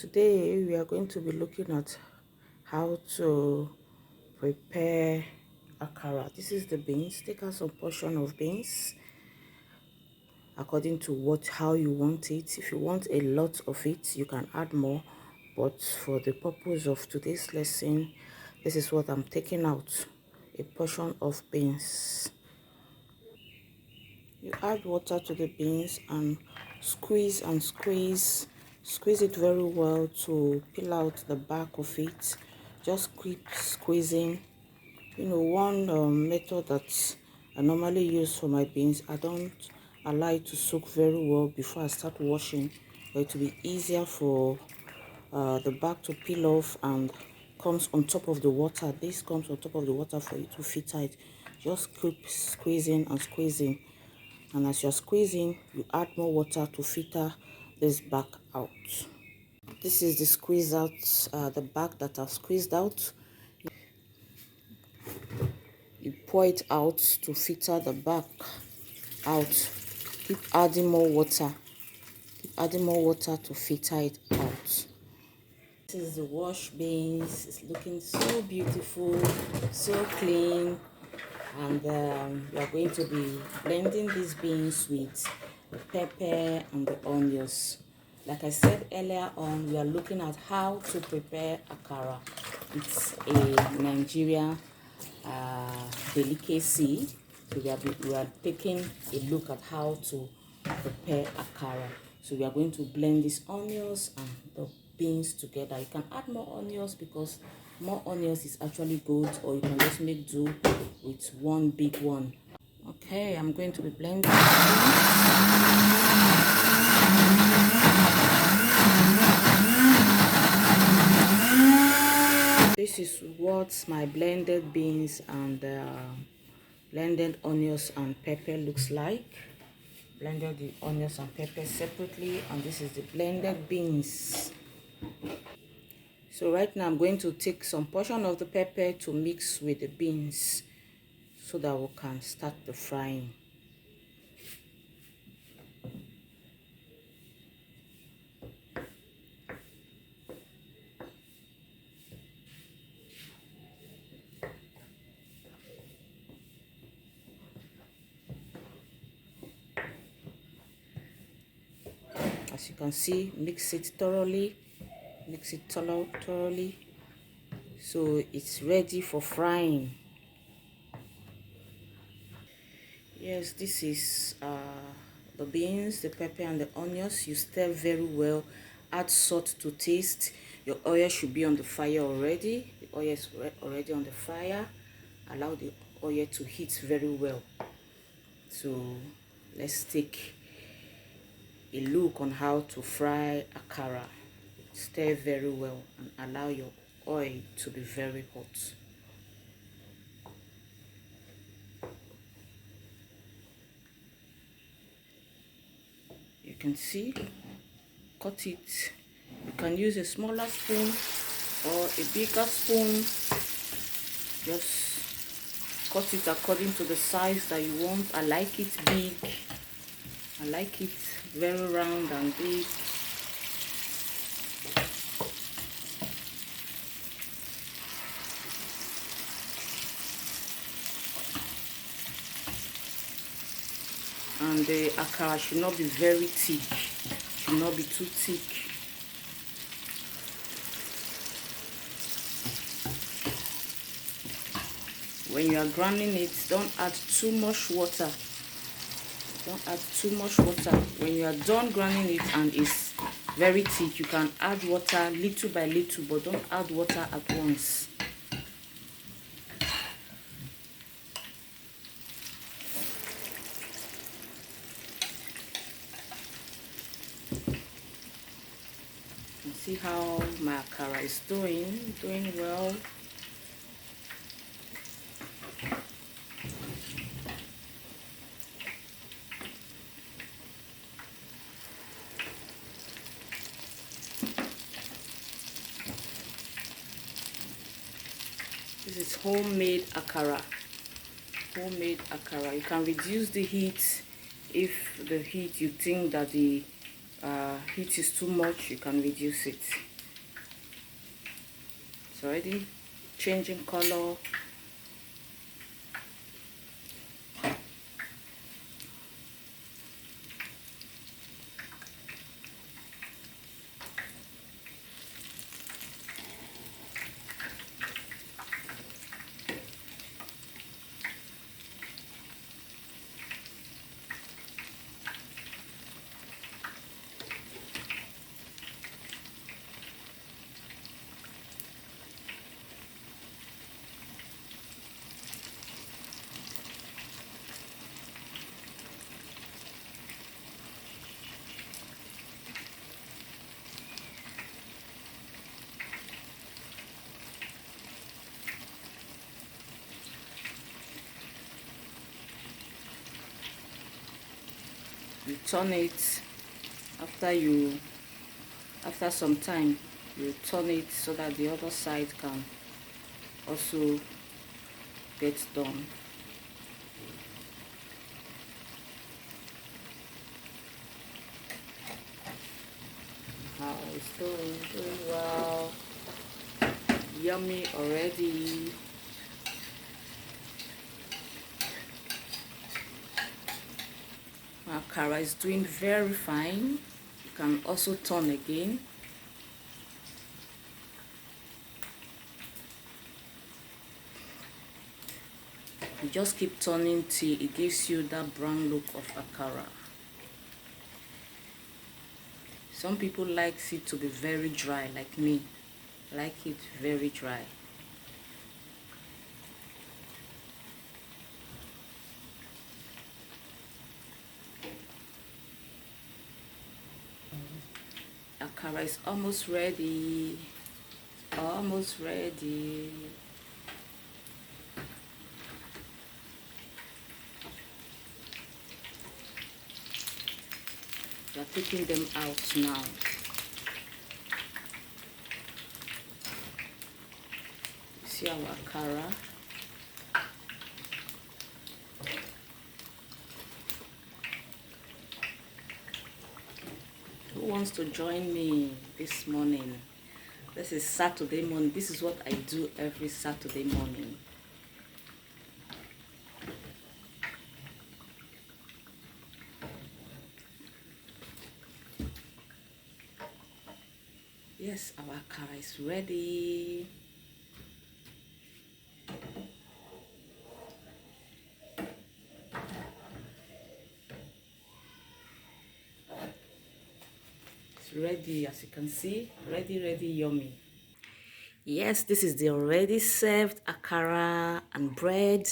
Today we are going to be looking at how to prepare akara. This is the beans. Take out some portion of beans according to how you want it. If you want a lot of it, you can add more, but for the purpose of today's lesson, this is what I'm taking out: a portion of beans. You add water to the beans and squeeze squeeze it very well to peel out the back of it. Just keep squeezing. One method that I normally use for my beans, I don't allow it to soak very well before I start washing, but it will be easier for the back to peel off and comes on top of the water. This comes on top of the water for you to filter it. Just keep squeezing and squeezing, and as you're squeezing, you add more water to filter this back out. This is the squeeze out, the back that I've squeezed out. You pour it out to filter the back out. Keep adding more water. Keep adding more water to filter it out. This is the wash beans. It's looking so beautiful, so clean. And we are going to be blending these beans with the pepper and the onions. Like I said earlier on, we are looking at how to prepare akara. It's a Nigerian delicacy. So we are taking a look at how to prepare akara. So we are going to blend these onions and the beans together. You can add more onions because more onions is actually good, or you can just make do with one big one. Okay, I'm going to be blending. This is what my blended beans and blended onions and pepper looks like. Blended the onions and pepper separately, and this is the blended beans. So right now I'm going to take some portion of the pepper to mix with the beans so that we can start the frying. As you can see, mix it thoroughly, so it's ready for frying. Yes, this is the beans, the pepper and the onions. You stir very well. Add salt to taste. Your oil should be on the fire already. The oil is already on the fire. Allow the oil to heat very well. So let's take a look on how to fry akara. Stir very well and allow your oil to be very hot. You can see, cut it. You can use a smaller spoon or a bigger spoon. Just cut it according to the size that you want. I like it big. I like it very round and big. And the akara should not be very thick. Should not be too thick. When you are grinding it, don't add too much water. Don't add too much water. When you are done grinding it and it's very thick, you can add water little by little, but don't add water at once. You can see how my akara is doing well. This is homemade akara. Homemade akara. You can reduce the heat if the heat you think that the heat is too much. You can reduce it. It's already changing color. You turn it after some time, you turn it so that the other side can also get done. How it's doing well. Yummy already. Akara is doing very fine. You can also turn again. You just keep turning till it gives you that brown look of Akara. Some people like it to be very dry, like me. I like it very dry. Akara is almost ready. Almost ready. We are taking them out now. You see our Akara. Who wants to join me this morning? This is Saturday morning. This is what I do every Saturday morning. Yes, our Akara is ready. It's ready, as you can see. Ready, yummy. Yes, this is the already served Akara and bread.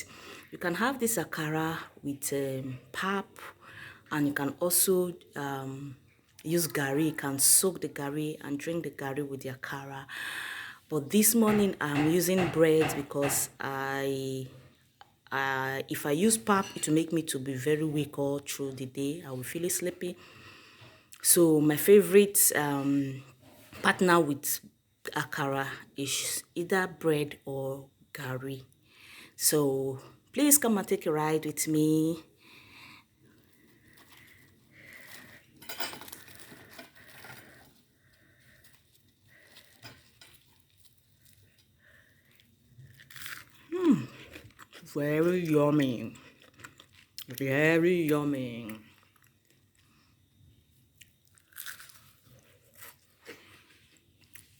You can have this Akara with pap, and you can also use gari. You can soak the gari and drink the gari with the Akara. But this morning I'm using bread because if I use pap, it will make me to be very weak all through the day. I will feel sleepy. So my favorite partner with Akara is either bread or gari. So please come and take a ride with me. Very yummy. Very yummy.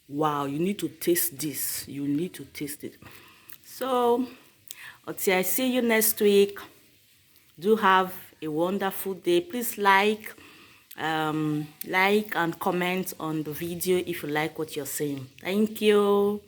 Wow, you need to taste this. You need to taste it. So, until I see you next week, do have a wonderful day. Please like and comment on the video if you like what you're saying. Thank you.